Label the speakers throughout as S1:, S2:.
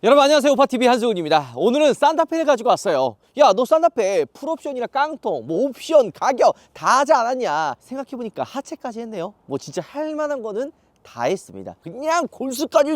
S1: 여러분 안녕하세요. 오파TV 한승훈입니다. 오늘은 산타페를 가지고 왔어요. 야, 너 산타페 풀옵션이나 깡통, 옵션, 가격 다 하지 않았냐? 생각해보니까 하체까지 했네요. 진짜 할 만한 거는 다 했습니다. 그냥 골수까지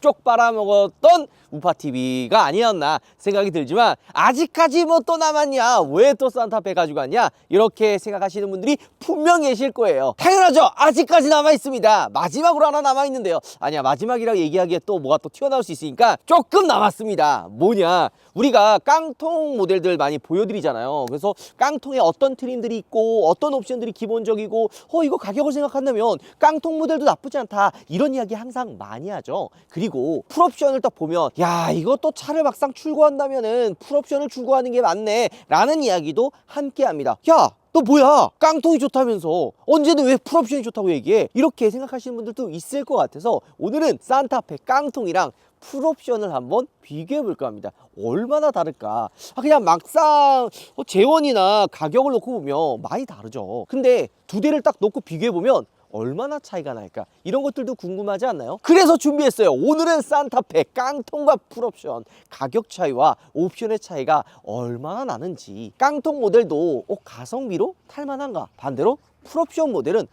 S1: 쪽 빨아먹었던 우파TV가 아니었나 생각이 들지만 아직까지 또 남았냐? 왜 또 산타페 가지고 왔냐? 이렇게 생각하시는 분들이 분명히 계실 거예요. 당연하죠. 아직까지 남아있습니다. 마지막으로 하나 남아있는데요. 아니야, 마지막이라고 얘기하기에 또 뭐가 또 튀어나올 수 있으니까 조금 남았습니다. 뭐냐? 우리가 깡통 모델들 많이 보여드리잖아요. 그래서 깡통에 어떤 트림들이 있고 어떤 옵션들이 기본적이고 이거 가격을 생각한다면 깡통 모델도 나쁘지 않다, 이런 이야기 항상 많이 하죠. 그리고 풀옵션을 딱 보면 야, 이거 또 차를 막상 출고한다면은 풀옵션을 출고하는 게 맞네 라는 이야기도 함께 합니다. 야, 너 뭐야? 깡통이 좋다면서 언제는 왜 풀옵션이 좋다고 얘기해? 이렇게 생각하시는 분들도 있을 것 같아서 오늘은 산타페 깡통이랑 풀옵션을 한번 비교해 볼까 합니다. 얼마나 다를까? 그냥 막상 재원이나 가격을 놓고 보면 많이 다르죠. 근데 두 대를 딱 놓고 비교해 보면 얼마나 차이가 날까? 이런 것들도 궁금하지 않나요? 그래서 준비했어요. 오늘은 산타페 깡통과 풀옵션 가격 차이와 옵션의 차이가 얼마나 나는지, 깡통 모델도 가성비로 탈만한가? 반대로 풀옵션 모델은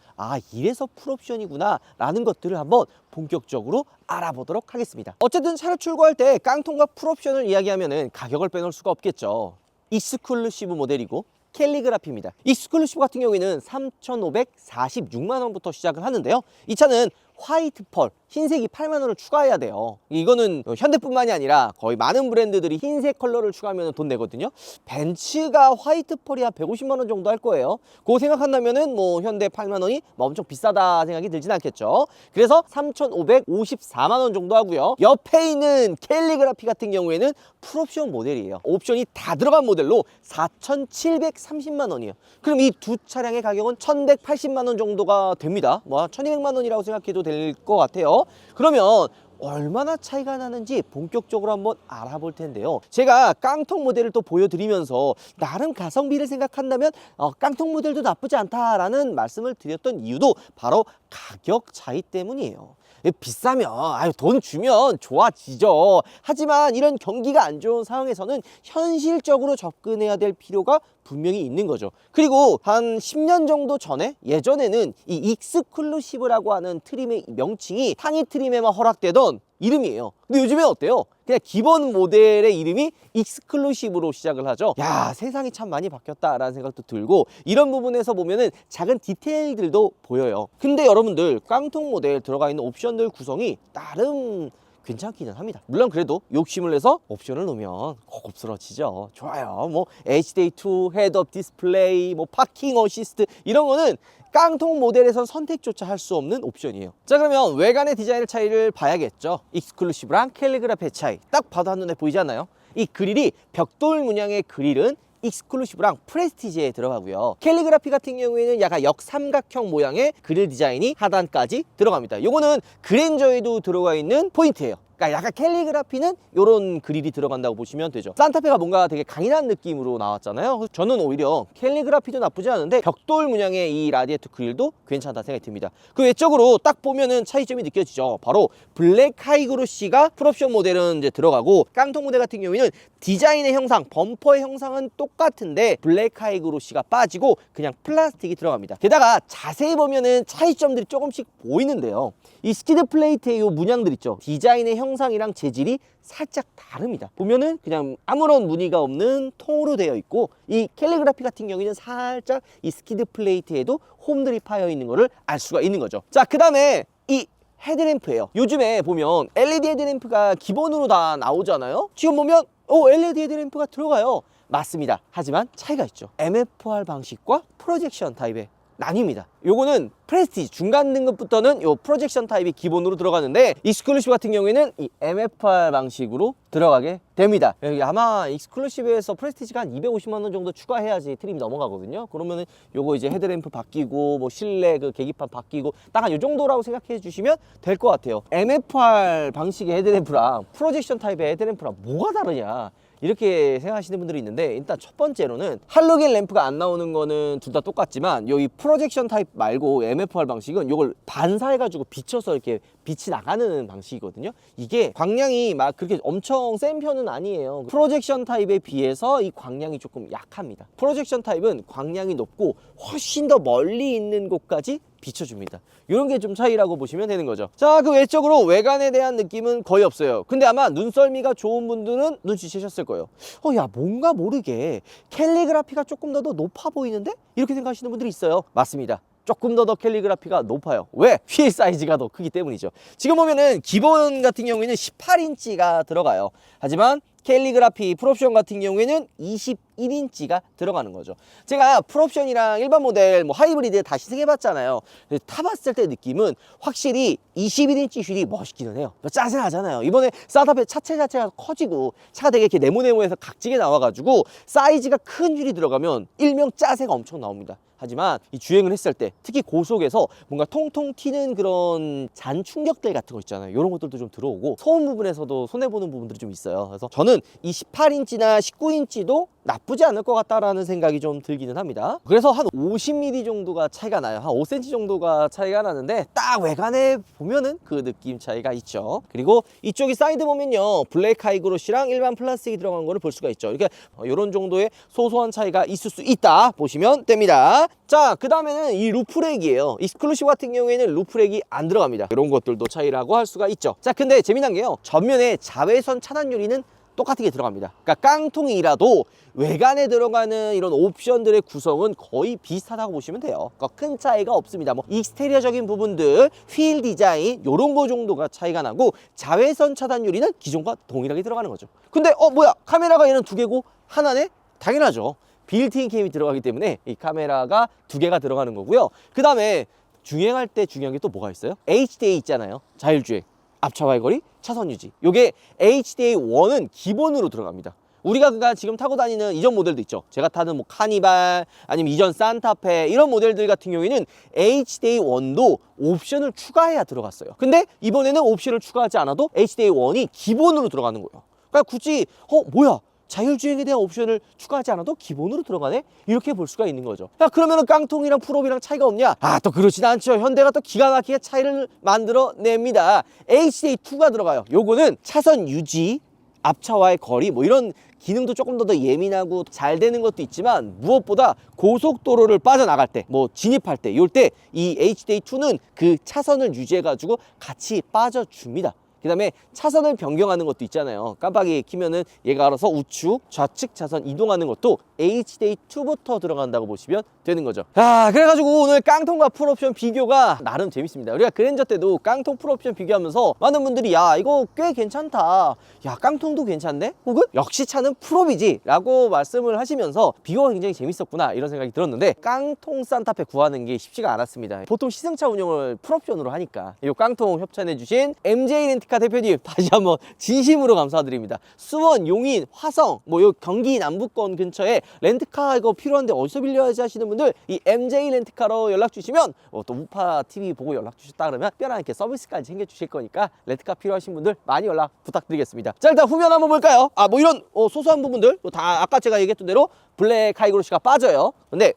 S1: 이래서 풀옵션이구나 라는 것들을 한번 본격적으로 알아보도록 하겠습니다. 어쨌든 차를 출고할 때 깡통과 풀옵션을 이야기하면 가격을 빼놓을 수가 없겠죠. 익스클루시브 모델이고 캘리그라피입니다. 익스클루시브 같은 경우에는 3,546만 원부터 시작을 하는데요. 이 차는 화이트 펄, 흰색이 8만 원을 추가해야 돼요. 이거는 현대뿐만이 아니라 거의 많은 브랜드들이 흰색 컬러를 추가하면 돈 내거든요. 벤츠가 화이트 펄이 한 150만 원 정도 할 거예요. 그거 생각한다면은 현대 8만 원이 엄청 비싸다 생각이 들진 않겠죠. 그래서 3,554만 원 정도 하고요. 옆에 있는 캘리그라피 같은 경우에는 풀옵션 모델이에요. 옵션이 다 들어간 모델로 4,730만 원이에요. 그럼 이 두 차량의 가격은 1,180만 원 정도가 됩니다. 1,200만 원이라고 생각해도 될 것 같아요. 그러면 얼마나 차이가 나는지 본격적으로 한번 알아볼 텐데요. 제가 깡통 모델을 또 보여드리면서 나름 가성비를 생각한다면 깡통 모델도 나쁘지 않다라는 말씀을 드렸던 이유도 바로 가격 차이 때문이에요. 비싸면 돈 주면 좋아지죠. 하지만 이런 경기가 안 좋은 상황에서는 현실적으로 접근해야 될 필요가 분명히 있는 거죠. 그리고 한 10년 정도 전에, 예전에는 이 익스클루시브라고 하는 트림의 명칭이 상위 트림에만 허락되던 이름이에요. 근데 요즘엔 어때요? 그냥 기본 모델의 이름이 익스클루시브로 시작을 하죠. 야, 세상이 참 많이 바뀌었다라는 생각도 들고, 이런 부분에서 보면은 작은 디테일들도 보여요. 근데 여러분들 깡통 모델 들어가 있는 옵션들 구성이 나름 괜찮기는 합니다. 물론 그래도 욕심을 내서 옵션을 놓으면 고급스러워지죠. 좋아요. HDA2, 헤드업 디스플레이, 파킹 어시스트, 이런 거는 깡통 모델에선 선택조차 할 수 없는 옵션이에요. 자, 그러면 외관의 디자인 차이를 봐야겠죠. 익스클루시브랑 캘리그라피의 차이 딱 봐도 한눈에 보이지 않나요? 이 그릴이 벽돌 문양의 그릴은 익스클루시브랑 프레스티지에 들어가고요. 캘리그라피 같은 경우에는 약간 역삼각형 모양의 그릴 디자인이 하단까지 들어갑니다. 요거는 그랜저에도 들어가 있는 포인트예요. 그러니까 약간 캘리그라피는 이런 그릴이 들어간다고 보시면 되죠. 산타페가 뭔가 되게 강인한 느낌으로 나왔잖아요. 그래서 저는 오히려 캘리그라피도 나쁘지 않은데 벽돌 문양의 이 라디에이터 그릴도 괜찮다 생각이 듭니다. 그 외적으로 딱 보면은 차이점이 느껴지죠. 바로 블랙 하이그로시가 풀옵션 모델은 이제 들어가고, 깡통 모델 같은 경우에는 디자인의 형상, 범퍼의 형상은 똑같은데 블랙 하이그로시가 빠지고 그냥 플라스틱이 들어갑니다. 게다가 자세히 보면은 차이점들이 조금씩 보이는데요. 이 스키드 플레이트의 이 문양들 있죠. 디자인의 형상이랑 재질이 살짝 다릅니다. 보면은 그냥 아무런 무늬가 없는 통으로 되어 있고, 이 캘리그라피 같은 경우에는 살짝 이 스키드 플레이트에도 홈들이 파여 있는 거를 알 수가 있는 거죠. 자, 그 다음에 이 헤드램프예요. 요즘에 보면 LED 헤드램프가 기본으로 다 나오잖아요. 지금 보면 LED 헤드램프가 들어가요. 맞습니다. 하지만 차이가 있죠. MFR 방식과 프로젝션 타입의 나뉩니다. 요거는 프레스티지 중간 등급부터는 요 프로젝션 타입이 기본으로 들어가는데, 익스클루시브 같은 경우에는 이 MFR 방식으로 들어가게 됩니다. 여기 아마 익스클루시브에서 프레스티지가 한 250만 원 정도 추가해야지 트림이 넘어가거든요. 그러면은 요거 이제 헤드램프 바뀌고 실내 그 계기판 바뀌고 딱 한 요 정도라고 생각해 주시면 될 것 같아요. MFR 방식의 헤드램프랑 프로젝션 타입의 헤드램프랑 뭐가 다르냐? 이렇게 생각하시는 분들이 있는데, 일단 첫 번째로는 할로겐 램프가 안 나오는 거는 둘 다 똑같지만 여기 프로젝션 타입 말고 MFR 방식은 이걸 반사해가지고 비춰서 이렇게 빛이 나가는 방식이거든요. 이게 광량이 막 그렇게 엄청 센 편은 아니에요. 프로젝션 타입에 비해서 이 광량이 조금 약합니다. 프로젝션 타입은 광량이 높고 훨씬 더 멀리 있는 곳까지 비춰줍니다. 이런 게 좀 차이라고 보시면 되는 거죠. 자, 그 외적으로 외관에 대한 느낌은 거의 없어요. 근데 아마 눈썰미가 좋은 분들은 눈치채셨을 거예요. 야, 뭔가 모르게 캘리그라피가 조금 더 높아 보이는데? 이렇게 생각하시는 분들이 있어요. 맞습니다. 조금 더 캘리그라피가 높아요. 왜? 휠 사이즈가 더 크기 때문이죠. 지금 보면은 기본 같은 경우에는 18인치가 들어가요. 하지만 캘리그라피 풀옵션 같은 경우에는 21인치가 들어가는 거죠. 제가 풀옵션이랑 일반 모델, 뭐 하이브리드 다 시승해봤잖아요. 타봤을 때 느낌은 확실히 21인치 휠이 멋있기는 해요. 짜증나잖아요. 이번에 산타페 차체 자체가 커지고 차가 되게 이렇게 네모네모해서 각지게 나와가지고 사이즈가 큰 휠이 들어가면 일명 짜세가 엄청 나옵니다. 하지만 이 주행을 했을 때 특히 고속에서 뭔가 통통 튀는 그런 잔 충격들 같은 거 있잖아요. 이런 것들도 좀 들어오고 소음 부분에서도 손해보는 부분들이 좀 있어요. 그래서 저는 이 18인치나 19인치도 나쁘지 않을 것 같다라는 생각이 좀 들기는 합니다. 그래서 한 50mm 정도가 차이가 나요. 한 5cm 정도가 차이가 나는데 딱 외관에 보면은 그 느낌 차이가 있죠. 그리고 이쪽이 사이드 보면요, 블랙 하이그로시랑 일반 플라스틱이 들어간 거를 볼 수가 있죠. 이렇게 이런 정도의 소소한 차이가 있을 수 있다 보시면 됩니다. 자, 그 다음에는 이 루프렉이에요. 익스클루시브 같은 경우에는 루프렉이 안 들어갑니다. 이런 것들도 차이라고 할 수가 있죠. 자, 근데 재미난 게요, 전면에 자외선 차단 유리는 똑같게 들어갑니다. 그러니까 깡통이라도 외관에 들어가는 이런 옵션들의 구성은 거의 비슷하다고 보시면 돼요. 그러니까 큰 차이가 없습니다. 뭐 익스테리어적인 부분들, 휠 디자인 이런 거 정도가 차이가 나고, 자외선 차단 유리는 기존과 동일하게 들어가는 거죠. 근데 뭐야, 카메라가 얘는 두 개고 하나네? 당연하죠. 빌트인 캠이 들어가기 때문에 이 카메라가 두 개가 들어가는 거고요. 그 다음에 주행할 때 중요한 게 또 뭐가 있어요? HDA 있잖아요. 자율주행, 앞차와의 거리, 차선 유지. 요게 HDA1은 기본으로 들어갑니다. 우리가 지금 타고 다니는 이전 모델도 있죠. 제가 타는 뭐 카니발, 아니면 이전 산타페 이런 모델들 같은 경우에는 HDA1도 옵션을 추가해야 들어갔어요. 근데 이번에는 옵션을 추가하지 않아도 HDA1이 기본으로 들어가는 거예요. 그러니까 굳이 뭐야, 자율주행에 대한 옵션을 추가하지 않아도 기본으로 들어가네? 이렇게 볼 수가 있는 거죠. 야, 그러면은 깡통이랑 풀옵이랑 차이가 없냐? 또 그렇진 않죠. 현대가 또 기가 막히게 차이를 만들어냅니다. HDA2가 들어가요. 요거는 차선 유지, 앞차와의 거리, 뭐 이런 기능도 조금 더 예민하고 잘 되는 것도 있지만, 무엇보다 고속도로를 빠져나갈 때, 뭐 진입할 때, 이럴 때 이 HDA2는 그 차선을 유지해가지고 같이 빠져줍니다. 그 다음에 차선을 변경하는 것도 있잖아요. 깜빡이 키면은 얘가 알아서 우측, 좌측 차선 이동하는 것도 HDA2부터 들어간다고 보시면 되는 거죠. 그래가지고 오늘 깡통과 풀옵션 비교가 나름 재밌습니다. 우리가 그랜저 때도 깡통 풀옵션 비교하면서 많은 분들이 야, 이거 꽤 괜찮다, 야, 깡통도 괜찮네, 혹은 역시 차는 풀옵이지 라고 말씀을 하시면서 비교가 굉장히 재밌었구나 이런 생각이 들었는데, 깡통 산타페 구하는 게 쉽지가 않았습니다. 보통 시승차 운영을 풀옵션으로 하니까. 이 깡통 협찬해 주신 MJ 렌트카 대표님 다시 한번 진심으로 감사드립니다. 수원, 용인, 화성, 뭐 요 경기 남부권 근처에 렌트카 이거 필요한데 어디서 빌려야지 하시는 분들, 이 MJ 렌트카로 연락 주시면 또 우파 TV 보고 연락 주셨다 그러면 특별한 이렇게 서비스까지 챙겨 주실 거니까 렌트카 필요하신 분들 많이 연락 부탁드리겠습니다. 자, 일단 후면 한번 볼까요? 뭐 이런 소소한 부분들 다 아까 제가 얘기했던 대로 블랙 하이그로시가 빠져요. 근데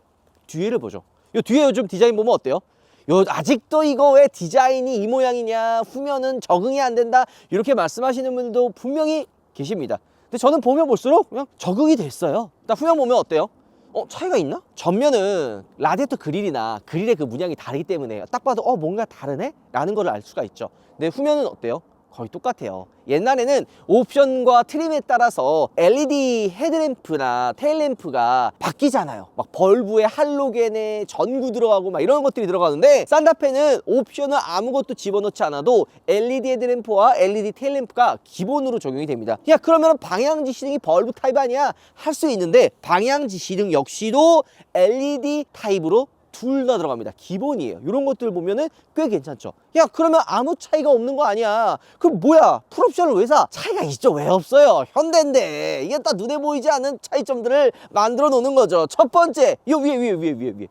S1: 뒤에를 보죠. 요 뒤에 요즘 디자인 보면 어때요? 아직도 이거 왜 디자인이 이 모양이냐, 후면은 적응이 안 된다, 이렇게 말씀하시는 분들도 분명히 계십니다. 근데 저는 보면 볼수록 그냥 적응이 됐어요. 일단 후면 보면 어때요? 차이가 있나? 전면은 라디에이터 그릴이나 그릴의 그 문양이 다르기 때문에 딱 봐도 뭔가 다르네? 라는 걸 알 수가 있죠. 근데 후면은 어때요? 거의 똑같아요. 옛날에는 옵션과 트림에 따라서 LED 헤드램프나 테일램프가 바뀌잖아요. 막 벌브에 할로겐에 전구 들어가고 막 이런 것들이 들어가는데, 산타페는 옵션을 아무것도 집어넣지 않아도 LED 헤드램프와 LED 테일램프가 기본으로 적용이 됩니다. 야, 그러면 방향지 시등이 벌브 타입 아니야? 할 수 있는데, 방향지 시등 역시도 LED 타입으로 둘 다 들어갑니다. 기본이에요. 이런 것들 보면은 꽤 괜찮죠. 야, 그러면 아무 차이가 없는 거 아니야? 그럼 뭐야, 풀옵션을 왜 사? 차이가 있죠. 왜 없어요? 현대인데 이게 딱 눈에 보이지 않는 차이점들을 만들어 놓는 거죠. 첫 번째, 이 위에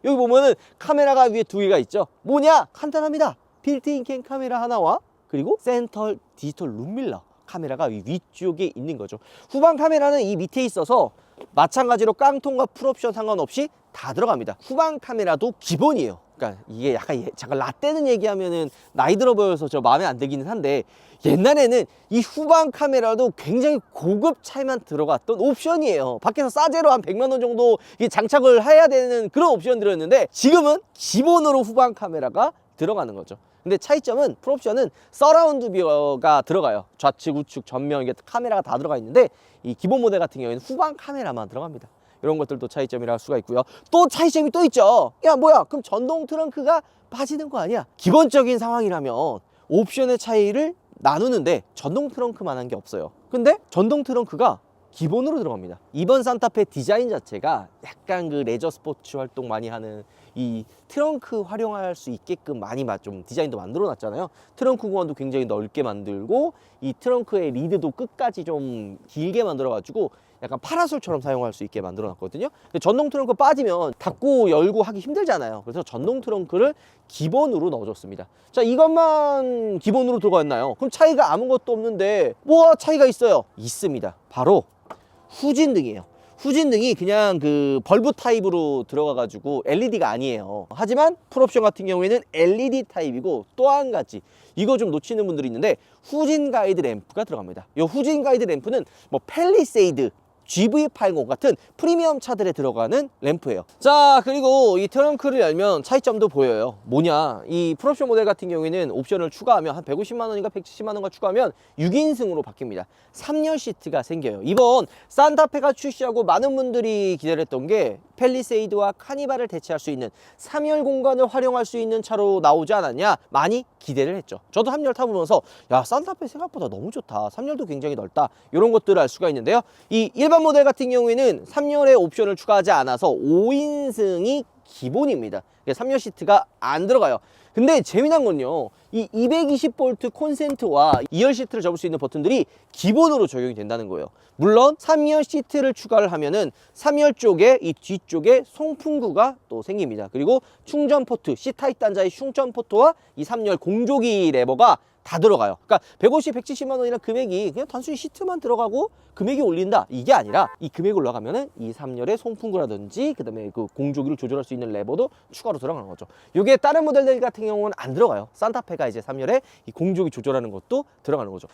S1: 여기 보면은 카메라가 위에 두 개가 있죠. 뭐냐? 간단합니다. 빌트인 캠 카메라 하나와 그리고 센터 디지털 룸밀러 카메라가 위쪽에 있는 거죠. 후방 카메라는 이 밑에 있어서 마찬가지로 깡통과 풀옵션 상관없이 다 들어갑니다. 후방 카메라도 기본이에요. 그러니까 이게 약간 잠깐 라떼는 얘기하면은 나이 들어 보여서 저 마음에 안 들기는 한데, 옛날에는 이 후방 카메라도 굉장히 고급 차에만 들어갔던 옵션이에요. 밖에서 싸제로 한 100만 원 정도 장착을 해야 되는 그런 옵션들이었는데, 지금은 기본으로 후방 카메라가 들어가는 거죠. 근데 차이점은 풀옵션은 서라운드 뷰가 들어가요. 좌측, 우측, 전면 이게 카메라가 다 들어가 있는데, 이 기본 모델 같은 경우에는 후방 카메라만 들어갑니다. 이런 것들도 차이점이라 할 수가 있고요. 또 차이점이 또 있죠. 야, 뭐야, 그럼 전동 트렁크가 빠지는 거 아니야? 기본적인 상황이라면 옵션의 차이를 나누는데 전동 트렁크만한 게 없어요. 근데 전동 트렁크가 기본으로 들어갑니다. 이번 산타페 디자인 자체가 약간 그 레저 스포츠 활동 많이 하는 이 트렁크 활용할 수 있게끔 많이 좀 디자인도 만들어 놨잖아요. 트렁크 공간도 굉장히 넓게 만들고, 이 트렁크의 리드도 끝까지 좀 길게 만들어 가지고 약간 파라솔처럼 사용할 수 있게 만들어 놨거든요. 근데 전동 트렁크 빠지면 닫고 열고 하기 힘들잖아요. 그래서 전동 트렁크를 기본으로 넣어줬습니다. 자, 이것만 기본으로 들어가 있나요? 그럼 차이가 아무것도 없는데 뭐가 차이가 있어요? 있습니다. 바로 후진등이에요. 후진등이 그냥 그 벌브 타입으로 들어가 가지고 LED가 아니에요. 하지만 풀옵션 같은 경우에는 LED 타입이고, 또 한 가지 이거 좀 놓치는 분들이 있는데, 후진 가이드 램프가 들어갑니다. 이 후진 가이드 램프는 뭐 팰리세이드, GV80 같은 프리미엄 차들에 들어가는 램프예요. 자, 그리고 이 트렁크를 열면 차이점도 보여요. 뭐냐, 이 풀옵션 모델 같은 경우에는 옵션을 추가하면 한 150만 원인가 170만 원가 추가하면 6인승으로 바뀝니다. 3열 시트가 생겨요. 이번 산타페가 출시하고 많은 분들이 기다렸던 게 팰리세이드와 카니발을 대체할 수 있는 3열 공간을 활용할 수 있는 차로 나오지 않았냐, 많이 기대를 했죠. 저도 3열 타보면서 야, 산타페 생각보다 너무 좋다, 3열도 굉장히 넓다, 이런 것들을 알 수가 있는데요. 이 일반 모델 같은 경우에는 3열에 옵션을 추가하지 않아서 5인승이 기본입니다. 3열 시트가 안 들어가요. 근데 재미난 건요, 이 220V 콘센트와 2열 시트를 접을 수 있는 버튼들이 기본으로 적용이 된다는 거예요. 물론 3열 시트를 추가를 하면은 3열 쪽에 이 뒤쪽에 송풍구가 또 생깁니다. 그리고 충전 포트, C타입 단자의 충전 포트와 이 3열 공조기 레버가 다 들어가요. 그러니까 150, 170만 원이란 금액이 그냥 단순히 시트만 들어가고 금액이 올린다, 이게 아니라 이 금액이 올라가면은 이 3열의 송풍구라든지 그다음에 그 공조기를 조절할 수 있는 레버도 추가로 들어가는 거죠. 이게 다른 모델들 같은 경우는 안 들어가요. 산타페가 이제 3열에 이 공조기 조절하는 것도 들어가는 거죠.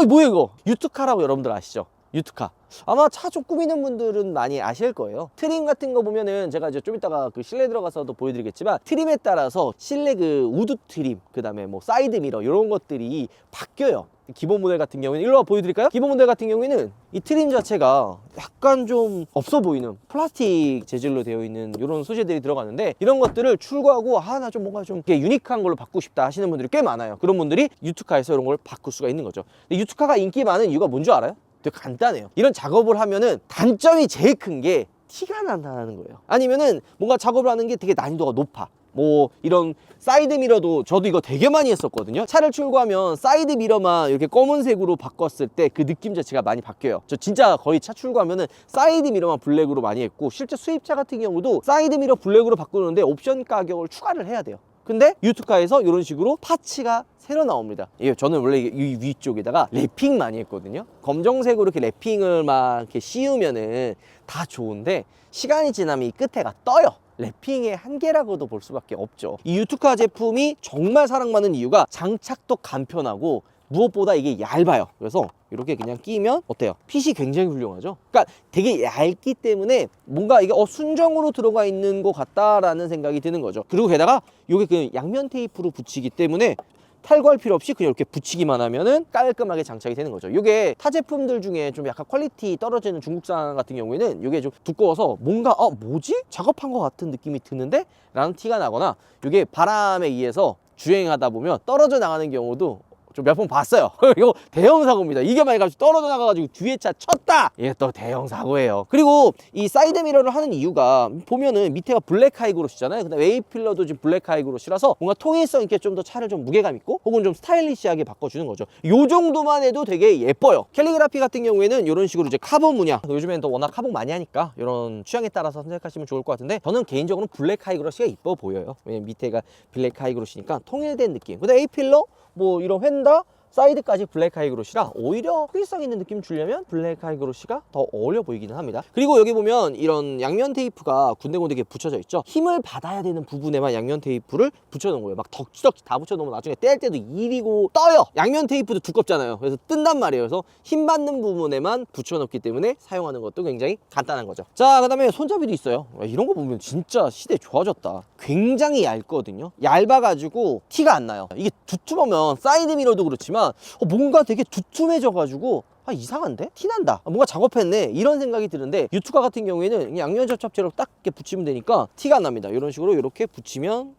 S1: 뭐야 이거? 유투카라고 여러분들 아시죠? 유투카. 아마 차 좀 꾸미는 분들은 많이 아실 거예요. 트림 같은 거 보면은 제가 이제 좀 이따가 그 실내 들어가서도 보여드리겠지만, 트림에 따라서 실내 그 우드 트림, 그 다음에 뭐 사이드 미러 이런 것들이 바뀌어요. 기본 모델 같은 경우에는 일로 와 보여드릴까요? 기본 모델 같은 경우에는 이 트림 자체가 약간 좀 없어 보이는 플라스틱 재질로 되어 있는 이런 소재들이 들어가는데, 이런 것들을 출고하고 나 좀 뭔가 좀 유니크한 걸로 바꾸고 싶다 하시는 분들이 꽤 많아요. 그런 분들이 유투카에서 이런 걸 바꿀 수가 있는 거죠. 근데 유투카가 인기 많은 이유가 뭔지 알아요? 되게 간단해요. 이런 작업을 하면은 단점이 제일 큰 게 티가 난다는 거예요. 아니면은 뭔가 작업을 하는 게 되게 난이도가 높아. 뭐 이런 사이드 미러도 저도 이거 되게 많이 했었거든요. 차를 출고하면 사이드 미러만 이렇게 검은색으로 바꿨을 때 그 느낌 자체가 많이 바뀌어요. 저 진짜 거의 차 출고하면은 사이드 미러만 블랙으로 많이 했고, 실제 수입차 같은 경우도 사이드 미러 블랙으로 바꾸는데 옵션 가격을 추가를 해야 돼요. 근데 유투카에서 이런 식으로 파츠가 새로 나옵니다. 저는 원래 이 위쪽에다가 랩핑 많이 했거든요. 검정색으로 이렇게 랩핑을 막 이렇게 씌우면은 다 좋은데, 시간이 지나면 이 끝에가 떠요. 랩핑의 한계라고도 볼 수밖에 없죠. 이 유투카 제품이 정말 사랑받는 이유가 장착도 간편하고, 무엇보다 이게 얇아요. 그래서 이렇게 그냥 끼면 어때요? 핏이 굉장히 훌륭하죠. 그러니까 되게 얇기 때문에 뭔가 이게 순정으로 들어가 있는 것 같다라는 생각이 드는 거죠. 그리고 게다가 이게 그 양면 테이프로 붙이기 때문에 탈거할 필요 없이 그냥 이렇게 붙이기만 하면은 깔끔하게 장착이 되는 거죠. 이게 타 제품들 중에 좀 약간 퀄리티 떨어지는 중국산 같은 경우에는 이게 좀 두꺼워서 뭔가 뭐지? 작업한 것 같은 느낌이 드는데? 라는 티가 나거나, 이게 바람에 의해서 주행하다 보면 떨어져 나가는 경우도 좀 몇 번 봤어요. 이거 대형 사고입니다. 이게 만약에 갑자기 떨어져 나가가지고 뒤에 차 쳤다! 이게 또 대형 사고예요. 그리고 이 사이드 미러를 하는 이유가 보면은 밑에가 블랙 하이그로시잖아요. 근데 웨이필러도 지금 블랙 하이그로시라서 뭔가 통일성 있게 좀 더 차를 좀 무게감 있고 혹은 좀 스타일리시하게 바꿔주는 거죠. 요 정도만 해도 되게 예뻐요. 캘리그라피 같은 경우에는 이런 식으로 이제 카본 문양, 요즘엔 또 워낙 카본 많이 하니까 이런 취향에 따라서 선택하시면 좋을 것 같은데, 저는 개인적으로 블랙 하이그로시가 이뻐 보여요. 왜냐면 밑에가 블랙 하이그로시니까 통일된 느낌. 근데 A필러 뭐 이런 휀다 사이드까지 블랙 하이그로시라 오히려 특이성 있는 느낌 주려면 블랙 하이그로시가 더 어울려 보이기는 합니다. 그리고 여기 보면 이런 양면 테이프가 군데군데 붙여져 있죠. 힘을 받아야 되는 부분에만 양면 테이프를 붙여놓은 거예요. 막 덕지덕지 다 붙여놓으면 나중에 뗄 때도 일이고 떠요. 양면 테이프도 두껍잖아요. 그래서 뜬단 말이에요. 그래서 힘 받는 부분에만 붙여놓기 때문에 사용하는 것도 굉장히 간단한 거죠. 자, 그 다음에 손잡이도 있어요. 이런 거 보면 진짜 시대 좋아졌다. 굉장히 얇거든요. 얇아가지고 티가 안 나요. 이게 두툼하면 사이드 미러도 그렇지만 뭔가 되게 두툼해져가지고 이상한데? 티난다. 뭔가 작업했네. 이런 생각이 드는데 유투카 같은 경우에는 양면 접착제로 딱 이렇게 붙이면 되니까 티가 안 납니다. 이런 식으로 이렇게 붙이면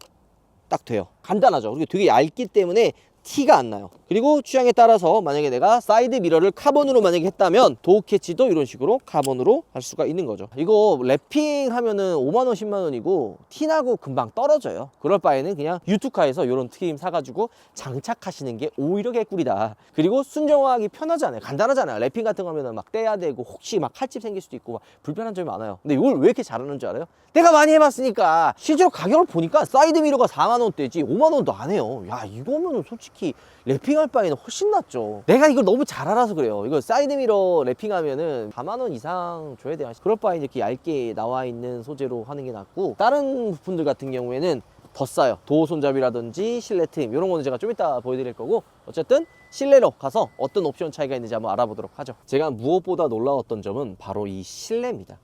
S1: 딱 돼요. 간단하죠. 그리고 되게 얇기 때문에 티가 안 나요. 그리고 취향에 따라서 만약에 내가 사이드 미러를 카본으로 만약에 했다면 도어 캐치도 이런 식으로 카본으로 할 수가 있는 거죠. 이거 랩핑 하면은 5만원 10만원이고 티나고 금방 떨어져요. 그럴 바에는 그냥 유투카에서 이런 트임 사가지고 장착하시는 게 오히려 개꿀이다. 그리고 순정화하기 편하잖아요. 간단하잖아요. 랩핑 같은 거 하면은 막 떼야 되고 혹시 막 칼집 생길 수도 있고 막 불편한 점이 많아요. 근데 이걸 왜 이렇게 잘하는 줄 알아요? 내가 많이 해봤으니까. 실제로 가격을 보니까 사이드 미러가 4만원대지 5만원도 안 해요. 야, 이거면은 솔직히 랩핑할 바에는 훨씬 낫죠. 내가 이걸 너무 잘 알아서 그래요. 이거 사이드 미러 랩핑하면은 4만원 이상 줘야 돼요. 그럴 바에 이렇게 얇게 나와 있는 소재로 하는 게 낫고, 다른 부품들 같은 경우에는 더 싸요. 도어 손잡이라든지 실내 트임, 이런 거는 제가 좀 이따 보여드릴 거고, 어쨌든 실내로 가서 어떤 옵션 차이가 있는지 한번 알아보도록 하죠. 제가 무엇보다 놀라웠던 점은 바로 이 실내입니다.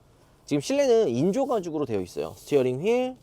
S1: 지금 실내는 인조 가죽으로 되어 있어요. 스티어링 휠,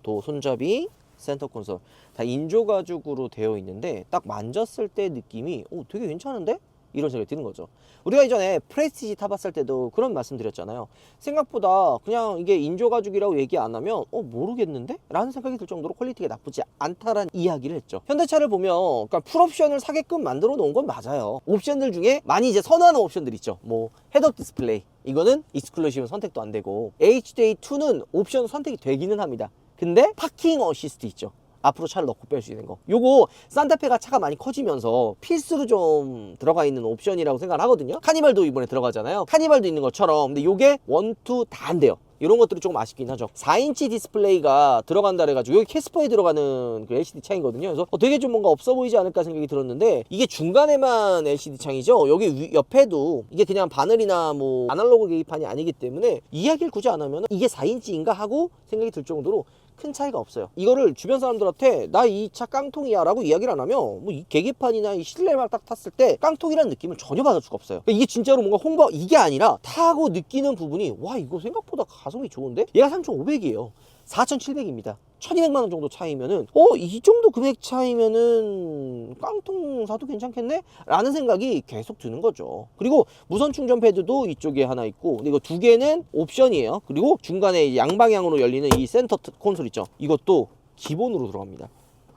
S1: 도어 손잡이, 센터 콘솔 다 인조 가죽으로 되어 있는데 딱 만졌을 때 느낌이 되게 괜찮은데? 이런 생각이 드는 거죠. 우리가 이전에 프레스티지 타봤을 때도 그런 말씀 드렸잖아요. 생각보다 그냥 이게 인조 가죽이라고 얘기 안 하면 모르겠는데? 라는 생각이 들 정도로 퀄리티가 나쁘지 않다라는 이야기를 했죠. 현대차를 보면 그러니까 풀옵션을 사게끔 만들어 놓은 건 맞아요. 옵션들 중에 많이 이제 선호하는 옵션들 있죠. 뭐 헤드업 디스플레이, 이거는 익스클루시브 선택도 안 되고, HJ2는 옵션 선택이 되기는 합니다. 근데 파킹 어시스트 있죠. 앞으로 차를 넣고 뺄 수 있는 거. 요거 산타페가 차가 많이 커지면서 필수로 좀 들어가 있는 옵션이라고 생각을 하거든요. 카니발도 이번에 들어가잖아요. 카니발도 있는 것처럼. 근데 요게 1, 2 다 안 돼요. 이런 것들이 조금 아쉽긴 하죠. 4인치 디스플레이가 들어간다 그래가지고 여기 캐스퍼에 들어가는 그 LCD 창이거든요. 그래서 되게 좀 뭔가 없어 보이지 않을까 생각이 들었는데, 이게 중간에만 LCD 창이죠. 여기 옆에도 이게 그냥 바늘이나 뭐 아날로그 계기판이 아니기 때문에 이야기를 굳이 안 하면 이게 4인치인가 하고 생각이 들 정도로 큰 차이가 없어요. 이거를 주변 사람들한테 나 이 차 깡통이야 라고 이야기를 안 하면 뭐 이 계기판이나 이 실내만 딱 탔을 때 깡통이라는 느낌을 전혀 받을 수가 없어요. 그러니까 이게 진짜로 뭔가 홍보, 이게 아니라 타고 느끼는 부분이 와, 이거 생각보다 가성비 좋은데? 얘가 3,500이에요 4,700입니다 1,200만원 정도 차이면은 이 정도 금액 차이면은 깡통 사도 괜찮겠네? 라는 생각이 계속 드는 거죠. 그리고 무선 충전 패드도 이쪽에 하나 있고, 근데 이거 두 개는 옵션이에요. 그리고 중간에 양방향으로 열리는 이 센터 콘솔 있죠. 이것도 기본으로 들어갑니다.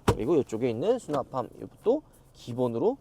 S1: 그리고 이쪽에 있는 수납함, 이것도 기본으로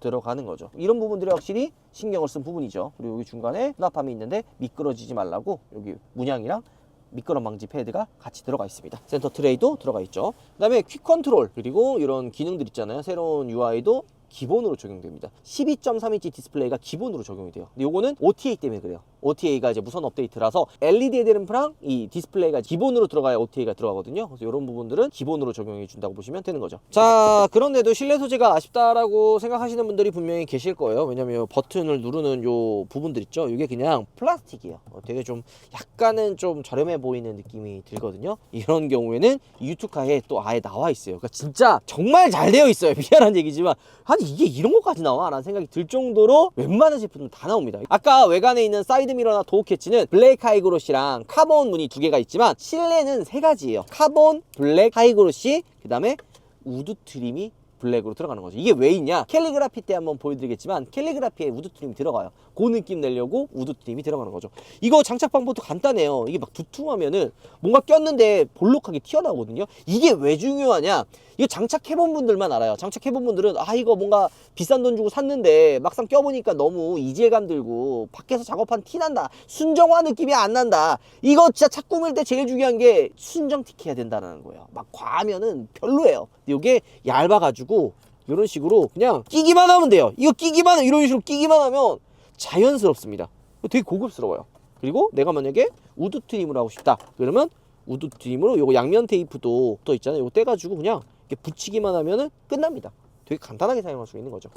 S1: 들어가는 거죠. 이런 부분들이 확실히 신경을 쓴 부분이죠. 그리고 여기 중간에 수납함이 있는데 미끄러지지 말라고 여기 문양이랑 미끄럼 방지 패드가 같이 들어가 있습니다. 센터 트레이도 들어가 있죠. 그 다음에 퀵 컨트롤, 그리고 이런 기능들 있잖아요. 새로운 UI도 기본으로 적용됩니다. 12.3인치 디스플레이가 기본으로 적용이 돼요. 근데 요거는 OTA 때문에 그래요. OTA가 이제 무선 업데이트라서 LED 헤드램프랑 이 디스플레이가 기본으로 들어가야 OTA가 들어가거든요. 그래서 이런 부분들은 기본으로 적용해 준다고 보시면 되는 거죠. 자, 그런데도 실내 소재가 아쉽다라고 생각하시는 분들이 분명히 계실 거예요. 왜냐면 버튼을 누르는 요 부분들 있죠. 이게 그냥 플라스틱이에요. 되게 좀 약간은 좀 저렴해 보이는 느낌이 들거든요. 이런 경우에는 유투카에 또 아예 나와 있어요. 그러니까 진짜 정말 잘 되어 있어요. 미안한 얘기지만 아니 이게 이런 것까지 나와? 라는 생각이 들 정도로 웬만한 제품은 다 나옵니다. 아까 외관에 있는 사이드 미러나 도어 캐치는 블랙 하이그로시랑 카본 무늬 두 개가 있지만 실내는 세 가지예요. 카본, 블랙, 하이그로시, 그 다음에 우드 트림이 블랙으로 들어가는 거죠. 이게 왜 있냐? 캘리그라피 때 한번 보여드리겠지만 캘리그라피에 우드 트림이 들어가요. 그 느낌 내려고 우드 트림이 들어가는 거죠. 이거 장착 방법도 간단해요. 이게 막 두툼하면은 뭔가 꼈는데 볼록하게 튀어나오거든요. 이게 왜 중요하냐? 이거 장착해본 분들만 알아요. 장착해본 분들은 이거 뭔가 비싼 돈 주고 샀는데 막상 껴보니까 너무 이질감 들고 밖에서 작업한 티 난다, 순정화 느낌이 안 난다. 이거 진짜 차 꾸밀 때 제일 중요한 게 순정틱 해야 된다는 거예요. 막 과하면은 별로예요. 이게 얇아가지고 이런 식으로 그냥 끼기만 하면 돼요. 이거 끼기만, 이런 식으로 끼기만 하면 자연스럽습니다. 되게 고급스러워요. 그리고 내가 만약에 우드 트림을 하고 싶다 그러면 우드 트림으로 요거 양면 테이프도 또 있잖아요. 요거 떼가지고 그냥 이렇게 붙이기만 하면은 끝납니다. 되게 간단하게 사용할 수 있는 거죠.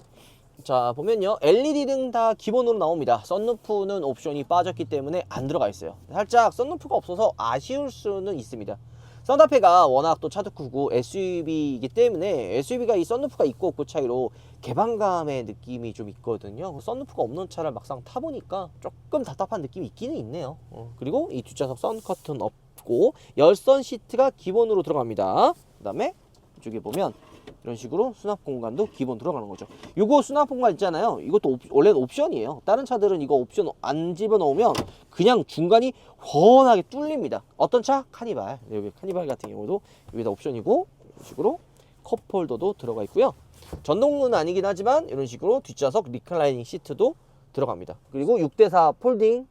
S1: 자, 보면요, LED 등 다 기본으로 나옵니다. 썬루프는 옵션이 빠졌기 때문에 안 들어가 있어요. 살짝 썬루프가 없어서 아쉬울 수는 있습니다. 산타페가 워낙 또 차도 크고 SUV이기 때문에 SUV가 이 썬루프가 있고 없고 차이로 개방감의 느낌이 좀 있거든요. 썬루프가 없는 차를 막상 타보니까 조금 답답한 느낌이 있기는 있네요. 그리고 이 뒷좌석 선 커튼 없고 열선 시트가 기본으로 들어갑니다. 그 다음에 이쪽에 보면 이런 식으로 수납 공간도 기본 들어가는 거죠. 요거 수납 공간 있잖아요. 이것도 원래는 옵션이에요. 다른 차들은 이거 옵션 안 집어넣으면 그냥 중간이 훤하게 뚫립니다. 어떤 차? 카니발. 여기 카니발 같은 경우도 여기다 옵션이고 이런 식으로 컵홀더도 들어가 있고요. 전동은 아니긴 하지만 이런 식으로 뒷좌석 리클라이닝 시트도 들어갑니다. 그리고 6대4 폴딩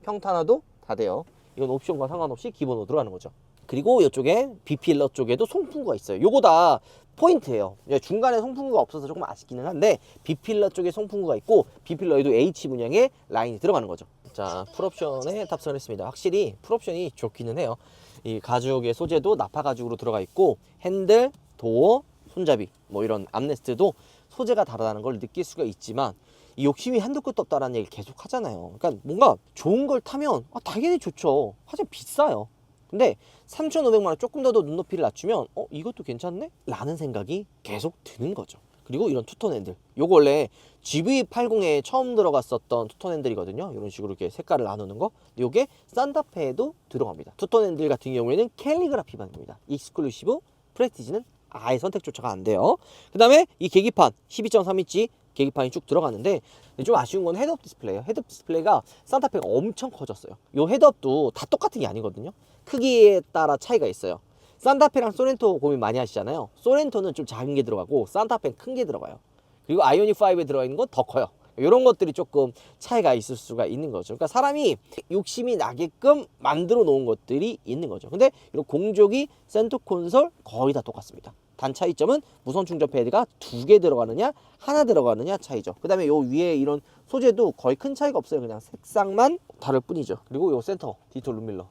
S1: 평탄화도 다 돼요. 이건 옵션과 상관없이 기본으로 들어가는 거죠. 그리고 이쪽에 B필러 쪽에도 송풍구가 있어요. 요거 다 포인트예요. 중간에 송풍구가 없어서 조금 아쉽기는 한데 B필러 쪽에 송풍구가 있고 B필러에도 H 문양의 라인이 들어가는 거죠. 자, 풀옵션에 탑승을 했습니다. 확실히 풀옵션이 좋기는 해요. 이 가죽의 소재도 나파 가죽으로 들어가 있고 핸들, 도어, 손잡이 뭐 이런 암레스트도 소재가 다르다는 걸 느낄 수가 있지만 이 욕심이 한도 끝도 없다라는 얘기를 계속 하잖아요. 그러니까 뭔가 좋은 걸 타면 당연히 좋죠. 하지만 비싸요. 근데 3,500만 원 조금 더 눈높이를 낮추면 이것도 괜찮네? 라는 생각이 계속 드는 거죠. 그리고 이런 투톤 핸들, 요거 원래 GV80에 처음 들어갔었던 투톤 핸들이거든요. 이런 식으로 이렇게 색깔을 나누는 거. 요게 산타페에도 들어갑니다. 투톤 핸들 같은 경우에는 캘리그라피 반입니다. 익스클루시브, 프레스티지는 아예 선택조차가 안 돼요. 그 다음에 이 계기판 12.3인치 계기판이 쭉 들어가는데 좀 아쉬운 건 헤드업 디스플레이예요. 헤드업 디스플레이가 산타페가 엄청 커졌어요. 요 헤드업도 다 똑같은 게 아니거든요. 크기에 따라 차이가 있어요. 산타페랑 소렌토 고민 많이 하시잖아요. 소렌토는 좀 작은 게 들어가고 산타페는 큰 게 들어가요. 그리고 아이오닉 5에 들어가 있는 건 더 커요. 이런 것들이 조금 차이가 있을 수가 있는 거죠. 그러니까 사람이 욕심이 나게끔 만들어 놓은 것들이 있는 거죠. 근데 이런 공조기, 센터 콘솔 거의 다 똑같습니다. 단 차이점은 무선 충전 패드가 2개 들어가느냐 하나 들어가느냐 차이죠. 그 다음에 요 위에 이런 소재도 거의 큰 차이가 없어요. 그냥 색상만 다를 뿐이죠. 그리고 요 센터 디톨 룸밀러,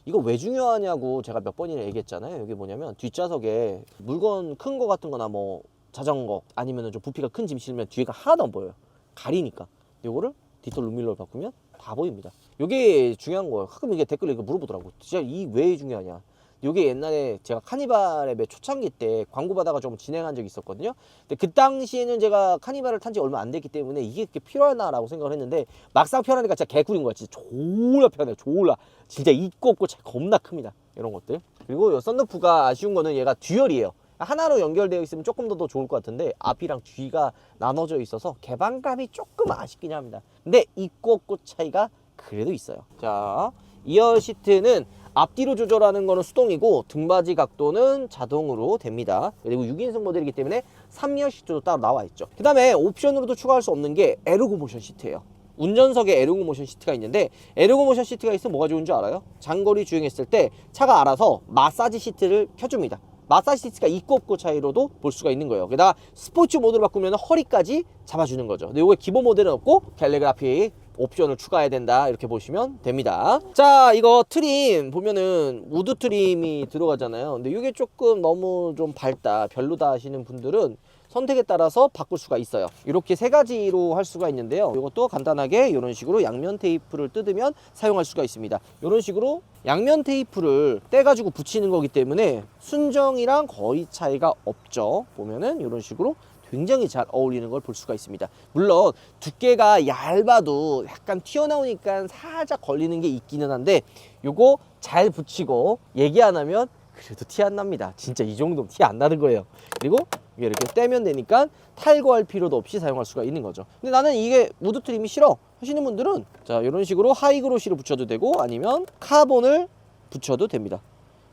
S1: 이거 왜 중요하냐고 제가 몇 번이나 얘기했잖아요. 이게 뭐냐면 뒷좌석에 물건 큰 거 같은 거나 뭐 자전거 아니면 좀 부피가 큰 짐 실으면 뒤에가 하나도 안 보여요. 가리니까. 요거를 디톨 룸밀러를 바꾸면 다 보입니다. 요게 중요한 거예요. 가끔 이게 댓글에 이거 물어보더라고. 진짜 이 왜 중요하냐. 요게 옛날에 제가 카니발의 초창기 때 광고 받아가 좀 진행한 적이 있었거든요. 근데 그 당시에는 제가 카니발을 탄 지 얼마 안 됐기 때문에 이게 그렇게 필요하나라고 생각을 했는데 막상 편하니까 진짜 개꿀인 거야. 진짜 졸라 편해요. 졸라. 진짜 있고 없고 차 겁나 큽니다. 이런 것들. 그리고 요 썬루프가 아쉬운 거는 얘가 듀얼이에요. 하나로 연결되어 있으면 조금 더 좋을 것 같은데 앞이랑 뒤가 나눠져 있어서 개방감이 조금 아쉽긴 합니다. 근데 있고 없고 차이가 그래도 있어요. 자, 2열 시트는 앞뒤로 조절하는 거는 수동이고 등받이 각도는 자동으로 됩니다. 그리고 6인승 모델이기 때문에 3열 시트도 따로 나와 있죠. 그 다음에 옵션으로도 추가할 수 없는 게 에르고 모션 시트예요. 운전석에 에르고 모션 시트가 있는데 에르고 모션 시트가 있으면 뭐가 좋은 줄 알아요? 장거리 주행했을 때 차가 알아서 마사지 시트를 켜줍니다. 마사지 시트가 있고 없고 차이로도 볼 수가 있는 거예요. 게다가 스포츠 모드로 바꾸면 허리까지 잡아주는 거죠. 근데 이게 기본 모델은 없고 캘리그라피 옵션을 추가해야 된다, 이렇게 보시면 됩니다. 자, 이거 트림 보면은 우드 트림이 들어가잖아요. 근데 이게 조금 너무 좀 밝다, 별로다 하시는 분들은 선택에 따라서 바꿀 수가 있어요. 이렇게 세 가지로 할 수가 있는데요. 이것도 간단하게 이런 식으로 양면 테이프를 뜯으면 사용할 수가 있습니다. 이런 식으로 양면 테이프를 떼가지고 붙이는 거기 때문에 순정이랑 거의 차이가 없죠. 보면은 이런 식으로 굉장히 잘 어울리는 걸 볼 수가 있습니다. 물론 두께가 얇아도 약간 튀어나오니까 살짝 걸리는 게 있기는 한데 요거 잘 붙이고 얘기 안 하면 그래도 티 안 납니다. 진짜 이 정도면 티 안 나는 거예요. 그리고 이게 이렇게 떼면 되니까 탈거할 필요도 없이 사용할 수가 있는 거죠. 근데 나는 이게 우드 트림이 싫어 하시는 분들은 자, 이런 식으로 하이그로시를 붙여도 되고 아니면 카본을 붙여도 됩니다.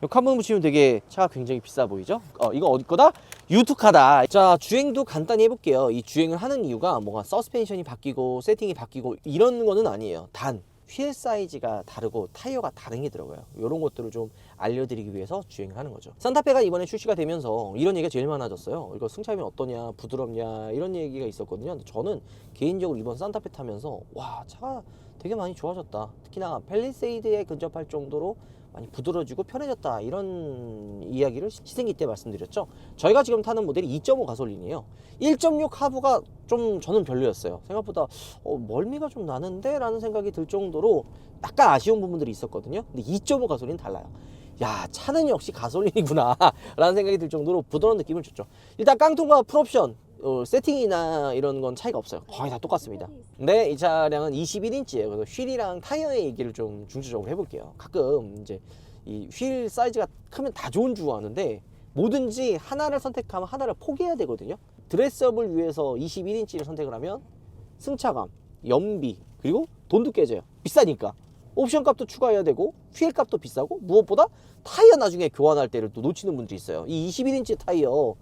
S1: 이 카본 붙이면 되게 차가 굉장히 비싸 보이죠? 이거 어디 거다? 유투카다. 자, 주행도 간단히 해볼게요. 이 주행을 하는 이유가 뭔가 서스펜션이 바뀌고 세팅이 바뀌고 이런 거는 아니에요. 단 휠 사이즈가 다르고 타이어가 다른 게 들어가요. 이런 것들을 좀 알려드리기 위해서 주행을 하는 거죠. 산타페가 이번에 출시가 되면서 이런 얘기가 제일 많아졌어요. 이거 승차감이 어떠냐, 부드럽냐 이런 얘기가 있었거든요. 근데 저는 개인적으로 이번 산타페 타면서 와, 차가 되게 많이 좋아졌다. 특히나 팰리세이드에 근접할 정도로 많이 부드러워지고 편해졌다 이런 이야기를 시승기 때 말씀드렸죠. 저희가 지금 타는 모델이 2.5 가솔린이에요. 1.6 하부가 좀 저는 별로였어요. 생각보다 멀미가 좀 나는데 라는 생각이 들 정도로 약간 아쉬운 부분들이 있었거든요. 근데 2.5 가솔린 달라요. 야, 차는 역시 가솔린이구나 라는 생각이 들 정도로 부드러운 느낌을 줬죠. 일단 깡통과 풀옵션 세팅이나 이런 건 차이가 없어요. 거의 다 똑같습니다. 근데 이 차량은 21인치예요. 그래서 휠이랑 타이어의 얘기를 좀 중점적으로 해볼게요. 가끔 이제 이 휠 사이즈가 크면 다 좋은 줄 아는데 뭐든지 하나를 선택하면 하나를 포기해야 되거든요. 드레스업을 위해서 21인치를 선택을 하면 승차감, 연비, 그리고 돈도 깨져요. 비싸니까. 옵션 값도 추가해야 되고 휠 값도 비싸고 무엇보다 타이어 나중에 교환할 때를 또 놓치는 분들이 있어요. 이 21인치 타이어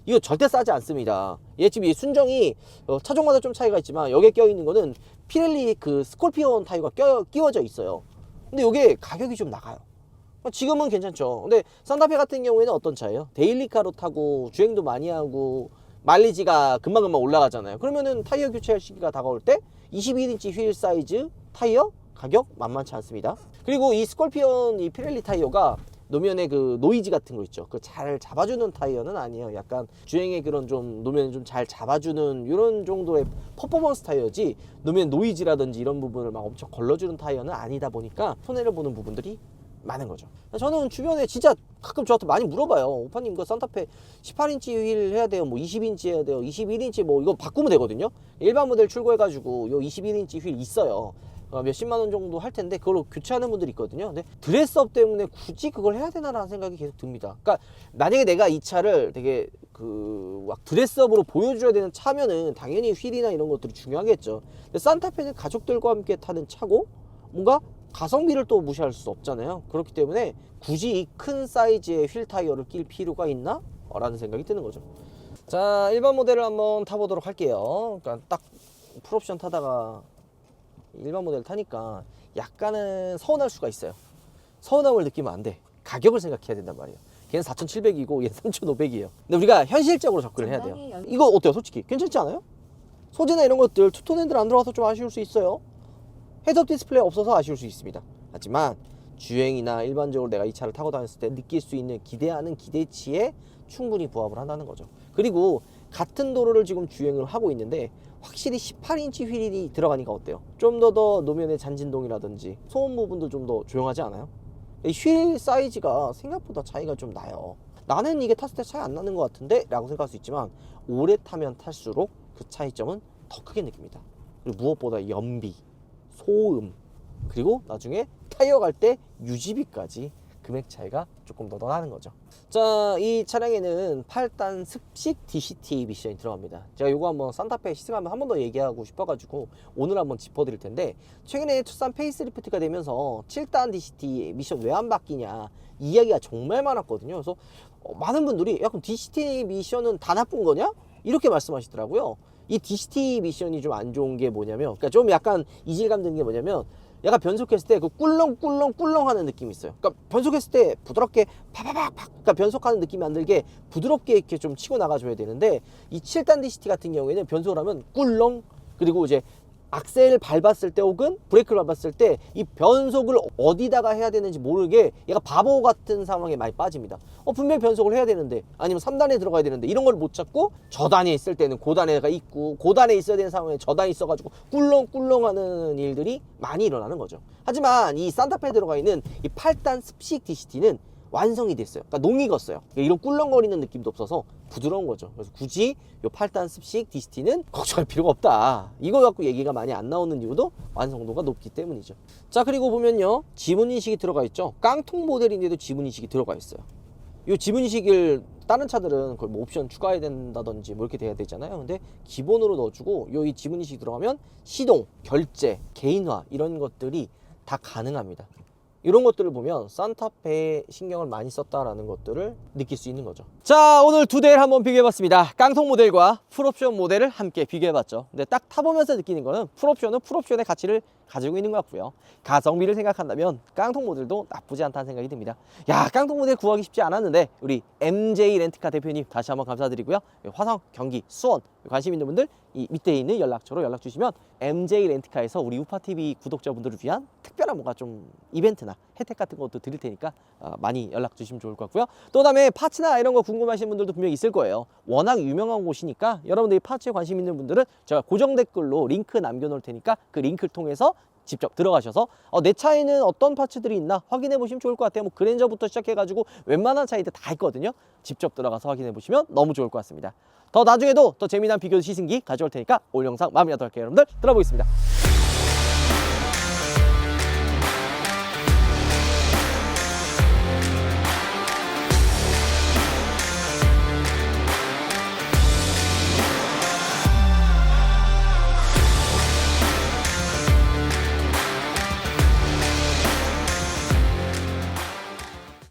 S1: 이거 절대 싸지 않습니다. 얘 지금 이 순정이 차종마다 좀 차이가 있지만 여기에 껴있는 거는 피렐리 그 스콜피온 타이어가 끼워져 있어요. 근데 이게 가격이 좀 나가요. 지금은 괜찮죠. 근데 산타페 같은 경우에는 어떤 차예요? 데일리카로 타고 주행도 많이 하고 마일리지가 금방금방 올라가잖아요. 그러면은 타이어 교체할 시기가 다가올 때 21인치 휠 사이즈 타이어 가격 만만치 않습니다. 그리고 이 스콜피온 이 피렐리 타이어가 노면의 그 노이즈 같은 거 있죠. 그 잘 잡아주는 타이어는 아니에요. 약간 주행의 그런 좀 노면을 좀 잘 잡아주는 이런 정도의 퍼포먼스 타이어지 노면 노이즈라든지 이런 부분을 막 엄청 걸러주는 타이어는 아니다 보니까 손해를 보는 부분들이 많은 거죠. 저는 주변에 진짜 가끔 저한테 많이 물어봐요. 오빠님 그 산타페 18인치 휠 해야 돼요? 뭐 20인치 해야 돼요? 21인치 뭐 이거 바꾸면 되거든요. 일반 모델 출고해가지고 요 21인치 휠 있어요. 몇십만 원 정도 할 텐데 그걸로 교체하는 분들이 있거든요. 근데 드레스업 때문에 굳이 그걸 해야 되나라는 생각이 계속 듭니다. 그러니까 만약에 내가 이 차를 되게 막 드레스업으로 보여줘야 되는 차면은 당연히 휠이나 이런 것들이 중요하겠죠. 근데 산타페는 가족들과 함께 타는 차고 뭔가 가성비를 또 무시할 수 없잖아요. 그렇기 때문에 굳이 이 큰 사이즈의 휠 타이어를 낄 필요가 있나? 라는 생각이 드는 거죠. 자, 일반 모델을 한번 타보도록 할게요. 그러니까 딱 풀옵션 타다가 일반 모델 타니까 약간은 서운할 수가 있어요. 서운함을 느끼면 안 돼. 가격을 생각해야 된단 말이에요. 걔는 4,700이고 얘는 3,500이에요. 근데 우리가 현실적으로 접근을 해야 돼요. 이거 어때요? 솔직히 괜찮지 않아요? 소재나 이런 것들 투톤 핸들 안 들어가서 좀 아쉬울 수 있어요. 헤드업 디스플레이 없어서 아쉬울 수 있습니다. 하지만 주행이나 일반적으로 내가 이 차를 타고 다녔을 때 느낄 수 있는 기대하는 기대치에 충분히 부합을 한다는 거죠. 그리고 같은 도로를 지금 주행을 하고 있는데 확실히 18인치 휠이 들어가니까 어때요? 좀 더 노면의 잔진동이라든지 소음 부분도 좀 더 조용하지 않아요? 이 휠 사이즈가 생각보다 차이가 좀 나요. 나는 이게 탔을 때 차이 안 나는 것 같은데? 라고 생각할 수 있지만 오래 타면 탈수록 그 차이점은 더 크게 느낍니다. 그리고 무엇보다 연비, 소음, 그리고 나중에 타이어 갈 때 유지비까지 금액 차이가 조금 더 나는 거죠. 자, 이 차량에는 8단 습식 DCT 미션이 들어갑니다. 제가 요거 한번 산타페 시승하면 한 번 더 얘기하고 싶어가지고 오늘 한번 짚어드릴 텐데, 최근에 투싼 페이스리프트가 되면서 7단 DCT 미션 왜 안 바뀌냐 이야기가 정말 많았거든요. 그래서 많은 분들이 야, 그럼 DCT 미션은 다 나쁜 거냐? 이렇게 말씀하시더라고요. 이 DCT 미션이 좀 안 좋은 게 뭐냐면, 그러니까 좀 약간 이질감 드는 게 뭐냐면, 약간 변속했을 때 그 꿀렁꿀렁 하는 느낌이 있어요. 그러니까 변속했을 때 부드럽게 파파팍, 그러니까 변속하는 느낌이 안 들게 부드럽게 이렇게 좀 치고 나가줘야 되는데, 이 7단 DCT 같은 경우에는 변속을 하면 꿀렁, 그리고 이제 악셀 밟았을 때 혹은 브레이크를 밟았을 때 이 변속을 어디다가 해야 되는지 모르게 얘가 바보 같은 상황에 많이 빠집니다. 분명히 변속을 해야 되는데, 아니면 3단에 들어가야 되는데 이런 걸 못 찾고 저단에 있을 때는 고단에가 있고, 고단에 있어야 되는 상황에 저단에 있어가지고 꿀렁꿀렁 하는 일들이 많이 일어나는 거죠. 하지만 이 산타페에 들어가 있는 이 8단 습식 DCT는 완성이 됐어요. 그러니까 농 익었어요. 이런 꿀렁거리는 느낌도 없어서 부드러운 거죠. 그래서 굳이 요 8단 습식 DCT는 걱정할 필요가 없다. 이거 갖고 얘기가 많이 안 나오는 이유도 완성도가 높기 때문이죠. 자, 그리고 보면요, 지문인식이 들어가 있죠. 깡통 모델인데도 지문인식이 들어가 있어요. 요 지문인식을 다른 차들은 거의 뭐 옵션 추가해야 된다든지 뭐 이렇게 돼야 되잖아요. 근데 기본으로 넣어주고 요 이 지문인식이 들어가면 시동, 결제, 개인화 이런 것들이 다 가능합니다. 이런 것들을 보면 산타페에 신경을 많이 썼다라는 것들을 느낄 수 있는 거죠. 자, 오늘 두 대를 한번 비교해봤습니다. 깡통 모델과 풀옵션 모델을 함께 비교해봤죠. 근데 딱 타보면서 느끼는 거는 풀옵션은 풀옵션의 가치를 가지고 있는 것 같고요. 가성비를 생각한다면 깡통 모델도 나쁘지 않다는 생각이 듭니다. 야, 깡통 모델 구하기 쉽지 않았는데 우리 MJ 렌트카 대표님 다시 한번 감사드리고요. 화성, 경기, 수원 관심 있는 분들 이 밑에 있는 연락처로 연락 주시면 MJ 렌트카에서 우리 우파TV 구독자분들을 위한 특별한 뭔가 좀 이벤트나 혜택 같은 것도 드릴 테니까 많이 연락 주시면 좋을 것 같고요. 또 다음에 파츠나 이런 거 궁금하신 분들도 분명히 있을 거예요. 워낙 유명한 곳이니까 여러분들이 파츠에 관심 있는 분들은 제가 고정 댓글로 링크 남겨놓을 테니까 그 링크를 통해서 직접 들어가셔서 내 차에는 어떤 파츠들이 있나 확인해 보시면 좋을 것 같아요. 뭐 그랜저부터 시작해가지고 웬만한 차이들 다 있거든요. 직접 들어가서 확인해 보시면 너무 좋을 것 같습니다. 더 나중에도 더 재미난 비교 시승기 가져올 테니까 오늘 영상 마무리하도록 할게요. 여러분들 들어보겠습니다.